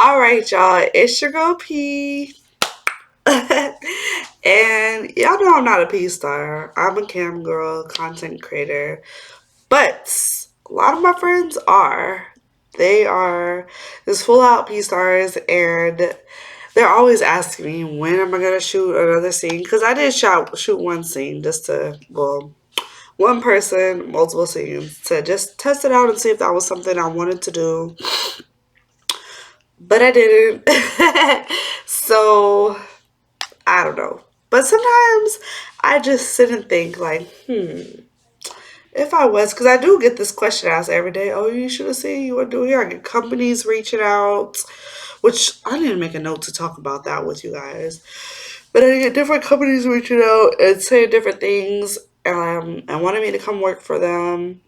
All right, y'all. It's your girl P. And y'all know I'm not a P star. I'm a cam girl, content creator. But a lot of my friends are. They are just full out P stars, and they're always asking me when am I gonna shoot another scene? Because I did shoot one scene just to, well, one person, multiple scenes to just test it out and see if that was something I wanted to do. But I didn't. So I don't know. But sometimes I just sit and think like, if I was, because I do get this question asked every day. Oh, you should have seen you were doing here. I get companies reaching out, which I need to make a note to talk about that with you guys. But I get different companies reaching out and saying different things, and wanting me to come work for them.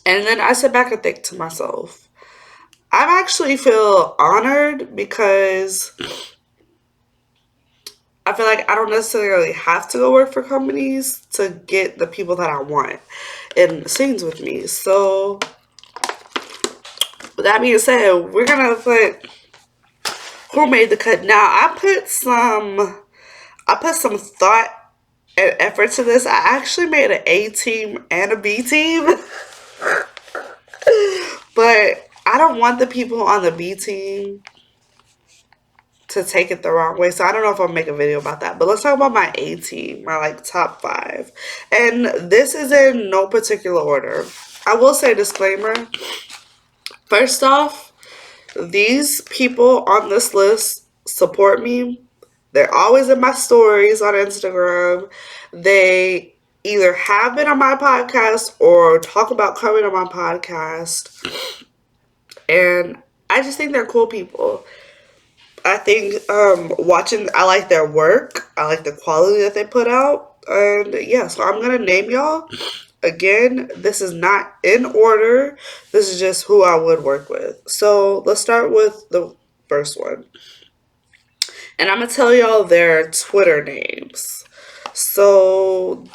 And then I sit back and think to myself, I actually feel honored because I feel like I don't necessarily have to go work for companies to get the people that I want in scenes with me. So, with that being said, we're gonna put who made the cut. Now, I put some thought and effort to this. I actually made an A team and a B team, but I don't want the people on the B team to take it the wrong way. So I don't know if I'll make a video about that. But let's talk about my A team, my like top five. And this is in no particular order. I will say disclaimer. First off, these people on this list support me. They're always in my stories on Instagram. They either have been on my podcast or talk about coming on my podcast. And I just think they're cool people. I think watching, I like their work. I like the quality that they put out. And yeah, so I'm going to name y'all. Again, this is not in order. This is just who I would work with. So let's start with the first one. And I'm going to tell y'all their Twitter names. So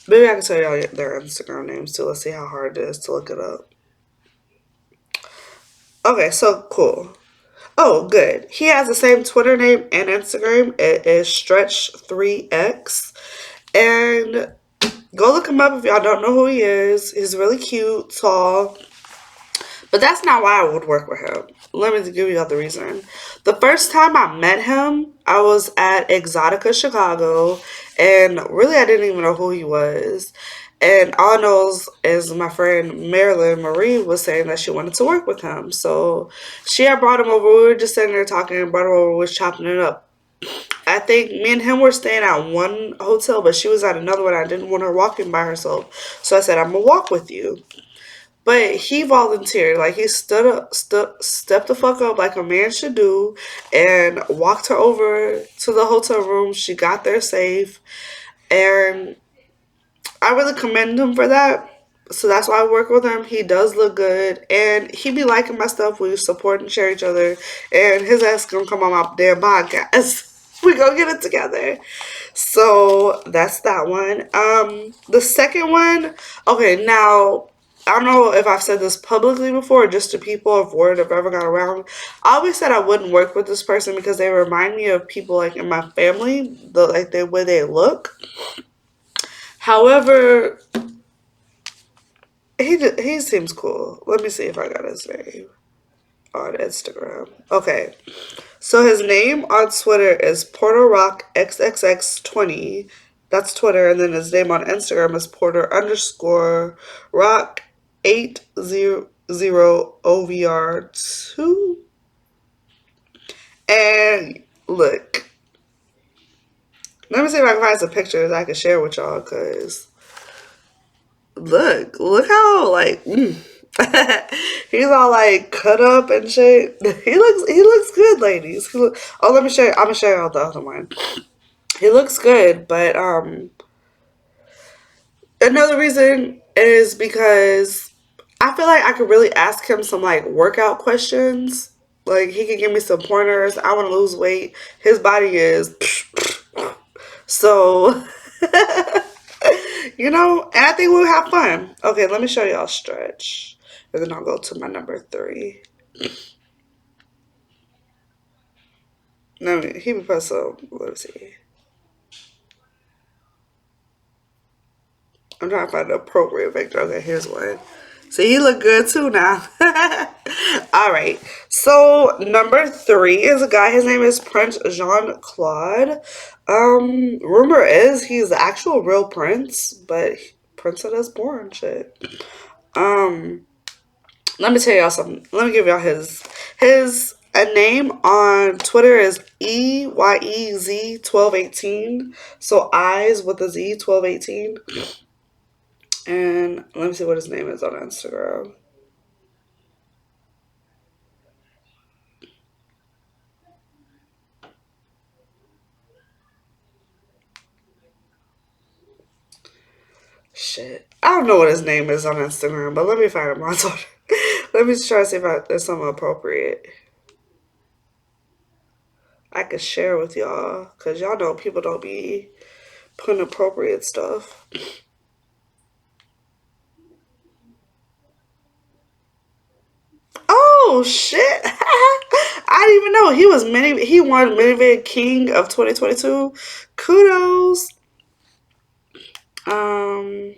maybe I can tell y'all their Instagram names too. Let's see how hard it is to look it up. Okay, so cool. Oh, good. He has the same Twitter name and Instagram. It is Stretch3X. And go look him up if y'all don't know who he is. He's really cute, tall. But that's not why I would work with him. Let me give you all the reason. The first time I met him, I was at Exotica Chicago. And really, I didn't even know who he was. And all I know is my friend Marilyn Marie was saying that she wanted to work with him. So she had brought him over. We were just sitting there talking and brought him over. We was chopping it up. I think me and him were staying at one hotel, but she was at another one. I didn't want her walking by herself. So I said, I'm going to walk with you. But he volunteered. Like, he stepped the fuck up like a man should do and walked her over to the hotel room. She got there safe. And I really commend him for that. So that's why I work with him. He does look good. And he be liking my stuff. We support and share each other. And his ass gonna come on my damn podcast. We gonna get it together. So that's that one. The second one, okay, now I don't know if I've said this publicly before, just to people if word have ever got around. I always said I wouldn't work with this person because they remind me of people like in my family, the way they look. However, he seems cool. Let me see if I got his name on Instagram. Okay. So his name on Twitter is Porter Rock XXX20. That's Twitter, and then his name on Instagram is Porter underscore Rock 800OVR2. And look, let me see if I can find some pictures I can share with y'all, cause look how like he's all like cut up and shit. He looks good, ladies. Oh, let me show you. I'm gonna show y'all the other one. He looks good, but another reason is because I feel like I could really ask him some like workout questions. Like he could give me some pointers. I want to lose weight. His body is so and I think we'll have fun. Okay, let me show y'all stretch. And then I'll go to my number three. I mean, he be put some. Let me see. I'm trying to find the appropriate picture. Okay, here's one. See, he look good too now. All right. So number 3 is a guy. His name is Prince Jean Claude. Rumor is he's the actual real prince, but Prince that is born shit. Um, Let me tell y'all something. Let me give y'all his a name on Twitter is EYEZ1218. So eyes with a Z 1218. And let me see what his name is on Instagram. Shit. I don't know what his name is on Instagram, but let me find him on Twitter. Let me try to see if there's something appropriate I could share with y'all. Because y'all know people don't be putting appropriate stuff. Oh, shit. I didn't even know. He won Minivan King of 2022. Kudos. Um,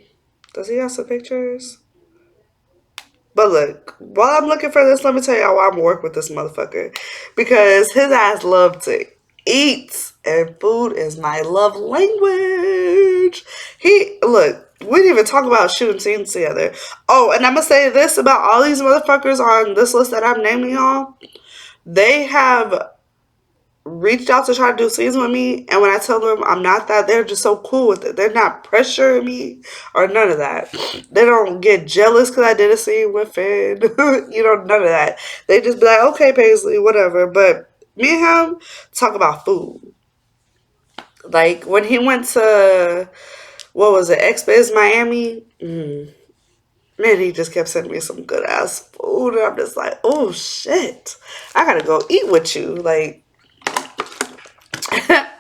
does he have some pictures? But look, while I'm looking for this, let me tell y'all why I'm working with this motherfucker. Because his ass love to eat, and food is my love language. Look, we didn't even talk about shooting scenes together. Oh, and I'm gonna say this about all these motherfuckers on this list that I'm naming y'all. They have reached out to try to do scenes with me, and when I tell them I'm not that, they're just so cool with it. They're not pressuring me or none of that. They don't get jealous because I did a scene with Finn. None of that. They just be like, okay, Paisley, whatever. But me and him talk about food. Like when he went to, what was it, X-Biz Miami? Man, he just kept sending me some good ass food, and I'm just like, oh shit, I gotta go eat with you. Like,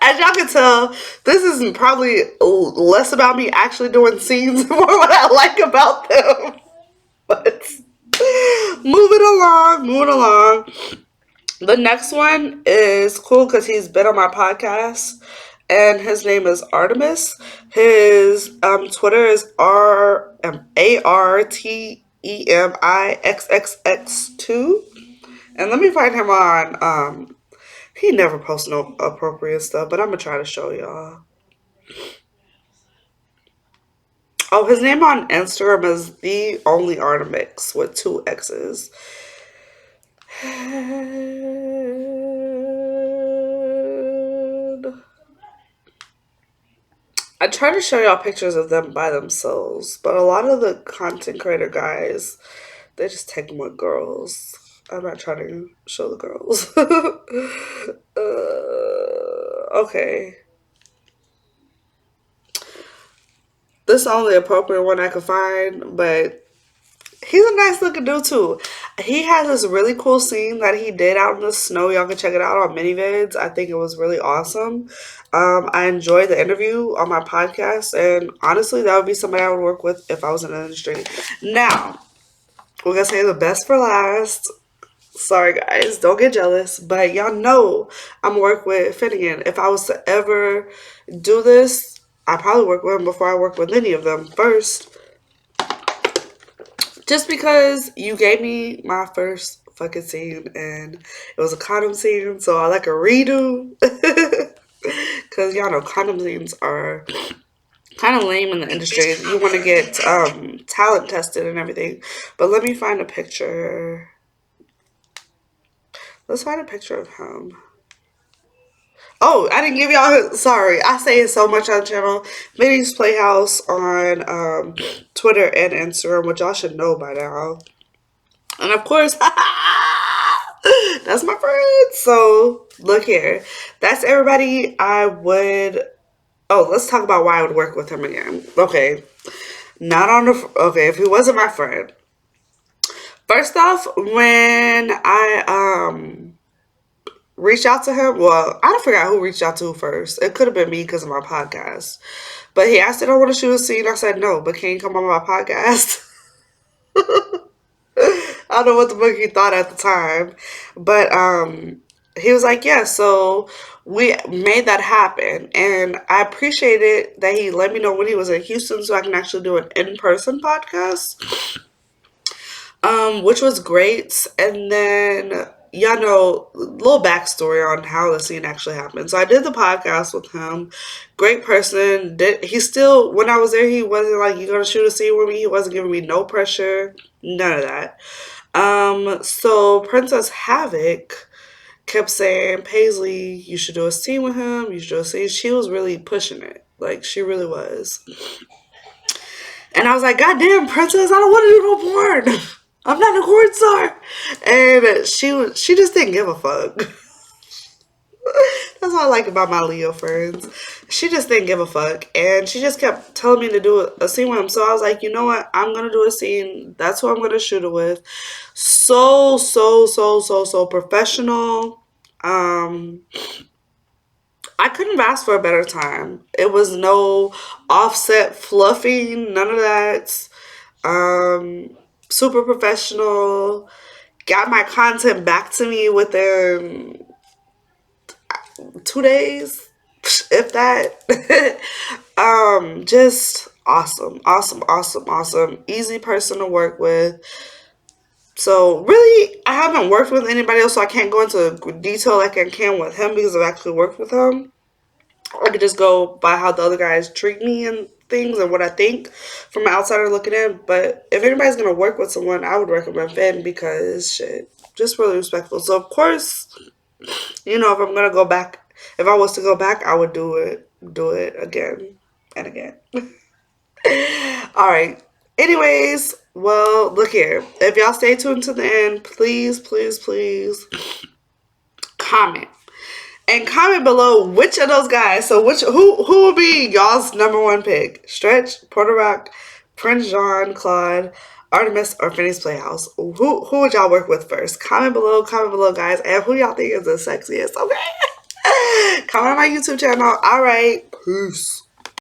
as y'all can tell, this is probably less about me actually doing scenes, more what I like about them. But moving along. The next one is cool because he's been on my podcast, and his name is Artemis. His Twitter is ARTEMIXXX2. And let me find him on he never posts no appropriate stuff, but I'm gonna try to show y'all. Oh, his name on Instagram is the only Artemix with 2 X's. I try to show y'all pictures of them by themselves, but a lot of the content creator guys, they just take them with girls. I'm not trying to show the girls. Okay. This is the only appropriate one I could find, but he's a nice looking dude too. He has this really cool scene that he did out in the snow. Y'all can check it out on Minivids. I think it was really awesome. I enjoyed the interview on my podcast, and honestly, that would be somebody I would work with if I was in the industry. Now, we're gonna say the best for last. Sorry guys, don't get jealous, but y'all know I'm work with Finnegan. If I was to ever do this, I probably work with him before I work with any of them first. Just because you gave me my first fucking scene and it was a condom scene, so I like a redo. Because y'all know condom scenes are kind of lame in the industry. You want to get talent tested and everything. But let me find a picture. Let's find a picture of him. Oh, I didn't give y'all. Sorry, I say it so much on the channel. Minnie's Playhouse on Twitter and Instagram, which y'all should know by now. And of course, that's my friend. So look here. That's everybody I would. Oh, let's talk about why I would work with him again. Okay, not on the. Okay, if he wasn't my friend. First off, when I reached out to him. Well, I forgot who reached out to first. It could have been me because of my podcast. But he asked if I want to shoot a scene. I said no, but can you come on my podcast? I don't know what the fuck he thought at the time. But he was like, yeah, so we made that happen. And I appreciated that he let me know when he was in Houston so I can actually do an in-person podcast, which was great. And then, y'all know, little backstory on how the scene actually happened. So I did the podcast with him. Great person. He still, when I was there, he wasn't like, you gonna shoot a scene with me? He wasn't giving me no pressure. None of that. So Princess Havoc kept saying, Paisley, you should do a scene with him. You should do a scene. She was really pushing it. Like, she really was. And I was like, God damn, Princess, I don't want to do no porn. I'm not a porn star. And she just didn't give a fuck. That's what I like about my Leo friends. She just didn't give a fuck. And she just kept telling me to do a scene with him. So I was like, you know what? I'm going to do a scene. That's who I'm going to shoot it with. So professional. Um, I couldn't have asked for a better time. It was no offset fluffing, none of that. Um, Super professional. Got my content back to me within 2 days, if that. Just awesome. Easy person to work with. So really, I haven't worked with anybody else, so I can't go into detail like I can with him because I've actually worked with him. I could just go by how the other guys treat me and things and what I think from an outsider looking in. But if anybody's gonna work with someone, I would recommend Finn because shit, just really respectful. So of course, if I'm gonna go back, if I was to go back, I would do it again and again. All right. Anyways, well, look here. If y'all stay tuned to the end, please comment. And comment below which of those guys. So who will be y'all's number one pick? Stretch, Porter Rock, Prince John, Claude, Artemis, or Phineas Playhouse? Who would y'all work with first? Comment below, guys. And who y'all think is the sexiest? Okay. Comment on my YouTube channel. All right. Peace.